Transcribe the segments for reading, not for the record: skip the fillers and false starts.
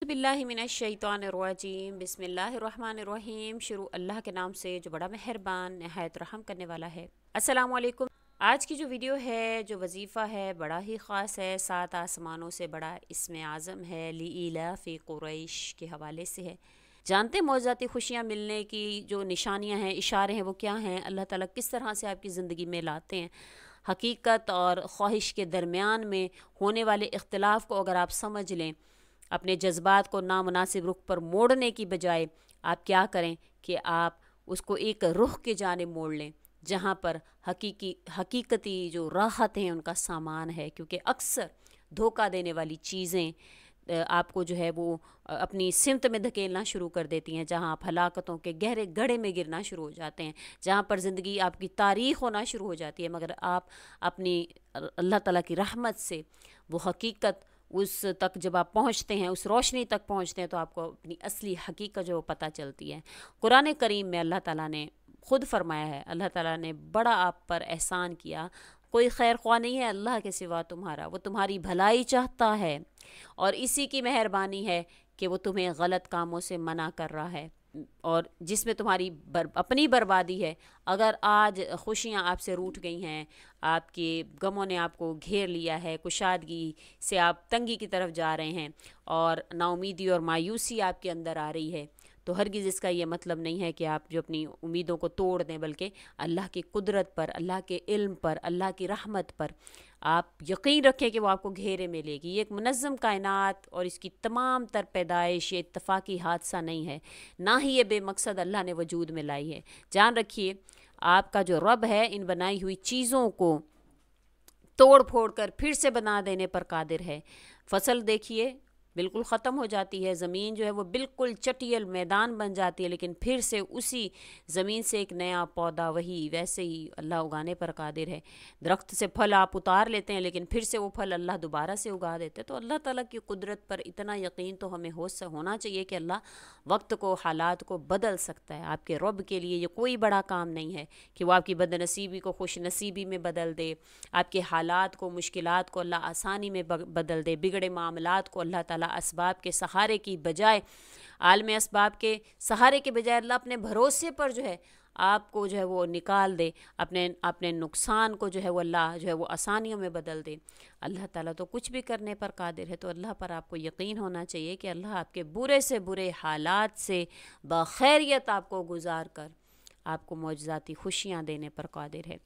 बिल्लाहि मिनश्शैतानिर्रजीम बिस्मिल्लाहिर्रहमानिर्रहीम। शुरू अल्लाह के नाम से जो बड़ा मेहरबान नहायत रहम करने वाला है। अस्सलाम वालेकुम। आज की जो वीडियो है, जो वजीफ़ा है, बड़ा ही ख़ास है। सात आसमानों से बड़ा इसमें आज़म है, लीइलाफ़ि क़ुरैश के हवाले से है। जानते मौज़ाती खुशियाँ मिलने की जो निशानियाँ हैं, इशारे हैं, वो क्या हैं? अल्लाह ताला किस तरह से आपकी ज़िंदगी में लाते हैं। हकीकत और ख्वाहिश के दरमियान में होने वाले इख्तिलाफ़ को अगर आप समझ लें, अपने जज्बात को नामुनासिब रुख पर मोड़ने की बजाय आप क्या करें कि आप उसको एक रुख के जानिब मोड़ लें जहाँ पर हकीकती जो राहत हैं उनका सामान है। क्योंकि अक्सर धोखा देने वाली चीज़ें आपको जो है वो अपनी सिमत में धकेलना शुरू कर देती हैं, जहाँ आप हलाकतों के गहरे गड्ढे में गिरना शुरू हो जाते हैं, जहाँ पर ज़िंदगी आपकी तारीख़ होना शुरू हो जाती है। मगर आप अपनी अल्लाह ताला की रहमत से वो हकीकत उस तक जब आप पहुँचते हैं, उस रोशनी तक पहुँचते हैं, तो आपको अपनी असली हकीकत जो पता चलती है। कुरान करीम में अल्लाह ताला ने ख़ुद फरमाया है, अल्लाह ताला ने बड़ा आप पर एहसान किया। कोई खैर ख्वाह नहीं है अल्लाह के सिवा तुम्हारा, वो तुम्हारी भलाई चाहता है और इसी की मेहरबानी है कि वो तुम्हें गलत कामों से मना कर रहा है और जिसमें तुम्हारी अपनी बर्बादी है। अगर आज खुशियाँ आपसे रूठ गई हैं, आपके गमों ने आपको घेर लिया है, कुशादगी से आप तंगी की तरफ जा रहे हैं और नाउमीदी और मायूसी आपके अंदर आ रही है, तो हरगिज़ इसका ये मतलब नहीं है कि आप जो अपनी उम्मीदों को तोड़ दें, बल्कि अल्लाह की कुदरत पर, अल्लाह के इल्म पर, अल्लाह की रहमत पर आप यकीन रखें कि वो आपको घेरे में लेगी। ये एक मुनज़्ज़म कायनात और इसकी तमाम तर पैदाइश ये इत्तफ़ाक़ी हादसा नहीं है, ना ही ये बेमकसद अल्लाह ने वजूद में लाई है। जान रखिए, आपका जो रब है इन बनाई हुई चीज़ों को तोड़ फोड़ कर फिर से बना देने पर कादिर है। फसल देखिए बिल्कुल ख़त्म हो जाती है, ज़मीन जो है वो बिल्कुल चटियल मैदान बन जाती है, लेकिन फिर से उसी ज़मीन से एक नया पौधा वही वैसे ही अल्लाह उगाने पर कादिर है। दरख्त से फल आप उतार लेते हैं, लेकिन फिर से वो फल अल्लाह दोबारा से उगा देते हैं। तो अल्लाह ताला की कुदरत पर इतना यकीन तो हमें होना चाहिए कि अल्लाह वक्त को, हालात को बदल सकता है। आपके रब के लिए ये कोई बड़ा काम नहीं है कि वो आपकी बदनसीबी को खुश नसीबी में बदल दे, आपके हालात को, मुश्किलात को अल्लाह आसानी में बदल दे, बिगड़े मामलात को अल्लाह ताला असबाब के सहारे की बजाय, आलम असबाब के सहारे के बजाय अल्लाह अपने भरोसे पर जो है आपको जो है वो निकाल दे, अपने नुकसान को जो है वो अल्लाह जो है वो आसानियों में बदल दे। अल्लाह ताला तो कुछ भी करने पर कादिर है। तो अल्लाह पर आपको यकीन होना चाहिए कि अल्लाह आपके बुरे से बुरे हालात से बखैरियत आपको गुजार कर आपको मौजज़ाती खुशियाँ देने पर कादिर है।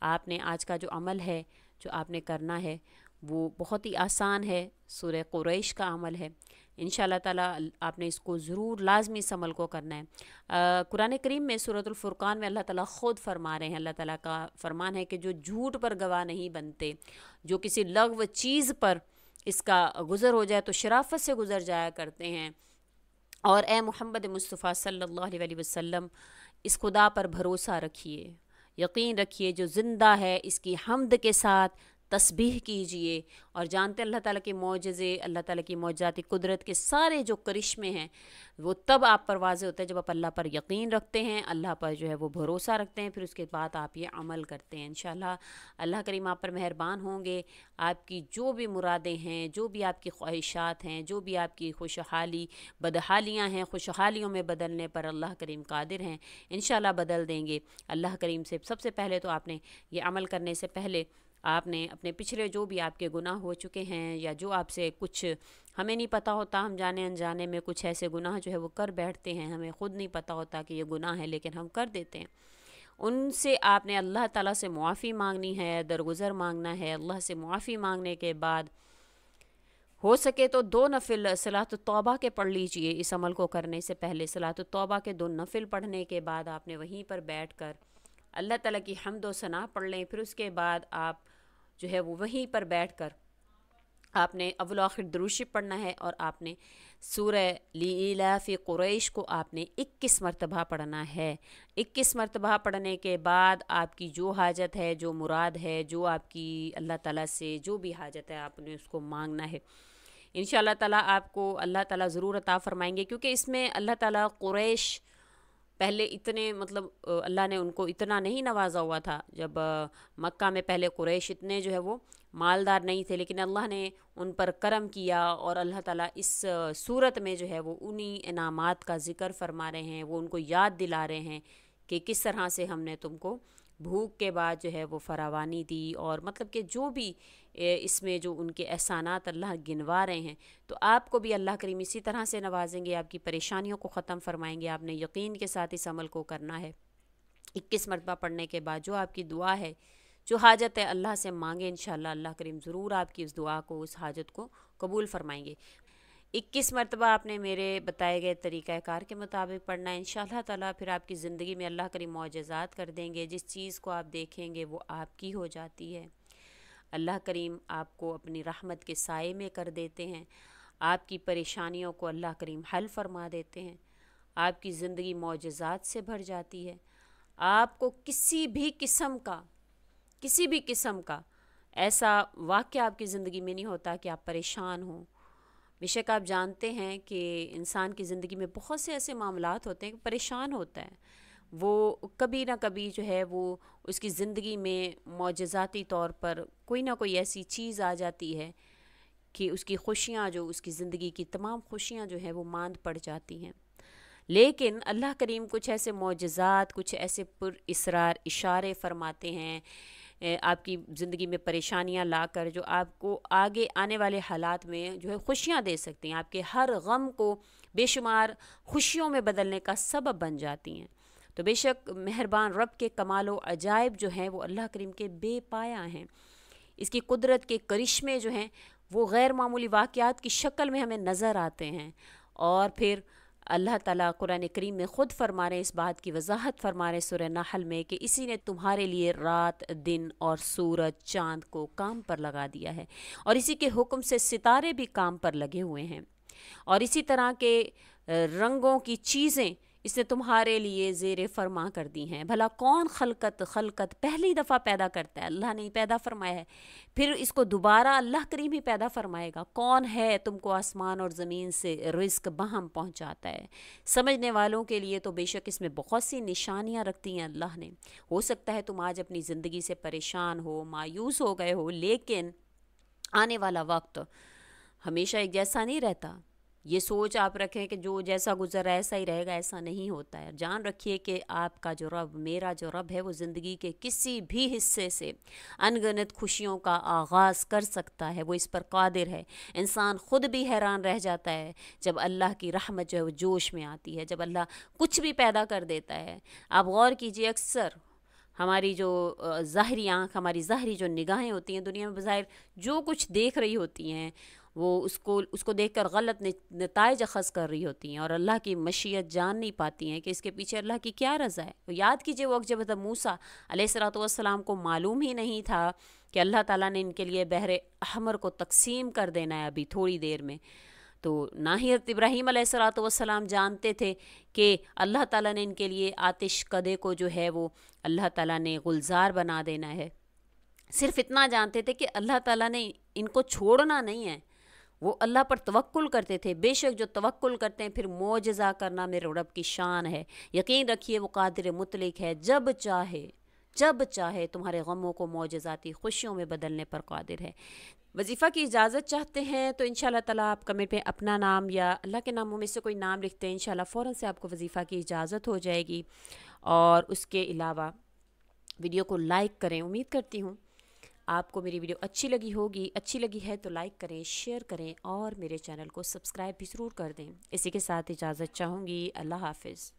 आपने आज का जो अमल है, जो आपने करना है, वो बहुत ही आसान है। सूरह कुरैश का अमल है। इंशाअल्लाह ताला आपने इसको ज़रूर लाजमी इस अमल को करना है। कुरान करीम में सूरतुल फुरकान में अल्लाह ताला ख़ुद फरमा रहे हैं, अल्लाह ताला का फरमान है कि जो झूठ पर गवाह नहीं बनते, जो किसी लग़्व चीज़ पर इसका गुज़र हो जाए तो शराफत से गुज़र जाया करते हैं। और ए मोहम्मद मुस्तफ़ा सल्लल्लाहु अलैहि वसल्लम, इस खुदा पर भरोसा रखिए, यकीन रखिए जो ज़िंदा है, इसकी हम्द के साथ तस्बीह कीजिए और जानते अल्लाह ताला के मौजज़े, अल्लाह ताला की मौजज़ाती कुदरत के सारे जो करिश्मे हैं वो तब आप पर वाज़े होते हैं जब आप अल्लाह पर यकीन रखते हैं, अल्लाह पर जो है वो भरोसा रखते हैं, फिर उसके बाद आप ये अमल करते हैं। इंशाअल्लाह अल्लाह करीम आप पर मेहरबान होंगे। आपकी जो भी मुरादें हैं, जो भी आपकी ख्वाहिशात हैं, जो भी आपकी खुशहाली बदहालियाँ हैं, खुशहालियों में बदलने पर अल्लाह करीम कादिर हैं, इंशाअल्लाह बदल देंगे। अल्लाह करीम से सबसे पहले तो आपने ये अमल करने से पहले आपने अपने पिछले जो भी आपके गुनाह हो चुके हैं, या जो आपसे कुछ हमें नहीं पता होता, हम जाने अनजाने में कुछ ऐसे गुनाह जो है वो कर बैठते हैं, हमें ख़ुद नहीं पता होता कि ये गुनाह है लेकिन हम कर देते हैं, उनसे आपने अल्लाह ताला से मुआफ़ी मांगनी है, दरगुज़र मांगना है। अल्लाह से मुआफ़ी मांगने के बाद हो सके तो 2 नफ़िल सलात तौबा के पढ़ लीजिए। इस अमल को करने से पहले सलात तौबा के 2 नफ़िल पढ़ने के बाद आपने वहीं पर बैठ कर अल्लाह ताला की हम्द व सना पढ़ लें। फिर उसके बाद आप जो है वो वहीं पर बैठकर आपने अव्वल आखिर दुरूद शरीफ पढ़ना है और आपने सूरह लीइलाफ़ि क़ुरैश को आपने 21 मरतबा पढ़ना है। 21 मरतबा पढ़ने के बाद आपकी जो हाजत है, जो मुराद है, जो आपकी अल्लाह ताला से जो भी हाजत है, आपने उसको मांगना है। इंशाअल्लाह ताला आपको अल्लाह ताला ज़रूर अता फ़रमाएंगे, क्योंकि इसमें अल्लाह ताला क़ुरैश पहले इतने अल्लाह ने उनको इतना नहीं नवाजा हुआ था। जब मक्का में पहले कुरैश इतने जो है वो مالدار نہیں تھے، لیکن اللہ نے ان پر کرم کیا، اور اللہ تعالیٰ اس صورت میں جو ہے وہ انہی انعامات کا ذکر فرما رہے ہیں، وہ ان کو یاد دلا رہے ہیں کہ کس طرح سے ہم نے تم کو بھوک کے بعد جو ہے وہ فراوانی دی، اور مطلب کہ جو بھی اس میں جو ان کے احسانات اللہ گنوا رہے ہیں، تو آپ کو بھی اللہ کریم اسی طرح سے نوازیں گے، آپ کی پریشانیوں کو ختم فرمائیں گے۔ آپ نے یقین کے ساتھ اس عمل کو کرنا ہے۔ 21 مرتبہ پڑھنے کے بعد جو آپ کی دعا ہے، جو حاجت ہے، اللہ سے مانگیں، انشاءاللہ اللہ کریم ضرور آپ کی اس دعا کو، اس حاجت کو قبول فرمائیں گے۔ 21 مرتبہ آپ نے میرے بتائے گئے طریقہ کار کے مطابق پڑھنا ہے، انشاءاللہ تعالیٰ پھر آپ کی زندگی میں اللہ کریم معجزات کر دیں گے۔ جس چیز کو آپ دیکھیں گے وہ آپ کی ہو جاتی ہے۔ اللہ کریم آپ کو اپنی رحمت کے سائے میں کر دیتے ہیں، آپ کی پریشانیوں کو اللہ کریم حل فرما دیتے ہیں، آپ کی زندگی معجزات سے بھر جاتی ہے۔ آپ کو کسی بھی قسم کا ایسا واقعہ آپ کی زندگی میں نہیں ہوتا کہ آپ پریشان ہوں۔ بے شک آپ جانتے ہیں کہ انسان کی زندگی میں بہت سے ایسے معاملات ہوتے ہیں کہ پریشان ہوتا ہے، وہ کبھی نہ کبھی جو ہے وہ اس کی زندگی میں معجزاتی طور پر کوئی نہ کوئی ایسی چیز آ جاتی ہے کہ اس کی خوشیاں، جو اس کی زندگی کی تمام خوشیاں جو ہیں وہ ماند پڑ جاتی ہیں۔ لیکن اللہ کریم کچھ ایسے معجزات، کچھ ایسے پر اسرار اشارے فرماتے ہیں آپ کی زندگی میں پریشانیاں لا کر، جو آپ کو آگے آنے والے حالات میں جو ہے خوشیاں دے سکتی ہیں، آپ کے ہر غم کو بے شمار خوشیوں میں بدلنے کا سبب بن جاتی ہیں۔ تو بے شک مہربان رب کے کمال و عجائب جو ہیں وہ اللہ کریم کے بے پایا ہیں۔ اس کی قدرت کے کرشمے جو ہیں وہ غیر معمولی واقعات کی شکل میں ہمیں نظر آتے ہیں، اور پھر اللہ تعالیٰ قرآن کریم میں خود فرما رہے ہیں، اس بات کی وضاحت فرما رہے ہیں سورہ نحل میں کہ اسی نے تمہارے لیے رات، دن اور سورج، چاند کو کام پر لگا دیا ہے، اور اسی کے حکم سے ستارے بھی کام پر لگے ہوئے ہیں، اور اسی طرح کے رنگوں کی چیزیں اس نے تمہارے لیے زیر فرما کر دی ہیں۔ بھلا کون خلقت پہلی دفعہ پیدا کرتا ہے؟ اللہ نے ہی پیدا فرمایا ہے، پھر اس کو دوبارہ اللہ کریم ہی پیدا فرمائے گا۔ کون ہے تم کو آسمان اور زمین سے رزق بہم پہنچاتا ہے؟ سمجھنے والوں کے لیے تو بے شک اس میں بہت سی نشانیاں رکھتی ہیں اللہ نے۔ ہو سکتا ہے تم آج اپنی زندگی سے پریشان ہو، مایوس ہو گئے ہو، لیکن آنے والا وقت ہمیشہ ایک جیسا نہیں رہتا۔ یہ سوچ آپ رکھیں کہ جو جیسا گزرا ایسا ہی رہے گا، ایسا نہیں ہوتا ہے۔ جان رکھیے کہ آپ کا جو رب، میرا جو رب ہے، وہ زندگی کے کسی بھی حصے سے انگنت خوشیوں کا آغاز کر سکتا ہے، وہ اس پر قادر ہے۔ انسان خود بھی حیران رہ جاتا ہے جب اللہ کی رحمت جو ہے وہ جوش میں آتی ہے، جب اللہ کچھ بھی پیدا کر دیتا ہے۔ آپ غور کیجئے، اکثر ہماری جو ظاہری آنکھ، ہماری ظاہری جو نگاہیں ہوتی ہیں، دنیا میں بظاہر جو کچھ دیکھ رہی ہوتی ہیں، وہ اس کو دیکھ کر غلط نتائج اخذ کر رہی ہوتی ہیں، اور اللہ کی مشیت جان نہیں پاتی ہیں کہ اس کے پیچھے اللہ کی کیا رضا ہے۔ وہ یاد کیجئے وہ وقت جب حضرت موسیٰ علیہ السلام کو معلوم ہی نہیں تھا کہ اللہ تعالیٰ نے ان کے لیے بحر احمر کو تقسیم کر دینا ہے ابھی تھوڑی دیر میں، تو نہ ہی حضرت ابراہیم علیہ السلام جانتے تھے کہ اللہ تعالیٰ نے ان کے لیے آتش کدے کو جو ہے وہ اللہ تعالیٰ نے گلزار بنا دینا ہے۔ صرف اتنا جانتے تھے کہ اللہ تعالیٰ نے ان کو چھوڑنا نہیں ہے، وہ اللہ پر توکل کرتے تھے۔ بے شک جو توکل کرتے ہیں پھر معجزہ کرنا میرے رب کی شان ہے۔ یقین رکھیے وہ قادر مطلق ہے، جب چاہے تمہارے غموں کو معجزاتی خوشیوں میں بدلنے پر قادر ہے۔ وظیفہ کی اجازت چاہتے ہیں تو انشاءاللہ تعالیٰ آپ کمنٹ میں اپنا نام یا اللہ کے ناموں میں سے کوئی نام لکھتے ہیں، انشاءاللہ فوراً سے آپ کو وظیفہ کی اجازت ہو جائے گی۔ اور اس کے علاوہ ویڈیو کو لائک کریں۔ امید کرتی ہوں آپ کو میری ویڈیو اچھی لگی ہے تو لائک کریں، شیئر کریں، اور میرے چینل کو سبسکرائب بھی ضرور کر دیں۔ اسی کے ساتھ اجازت چاہوں گی۔ اللہ حافظ۔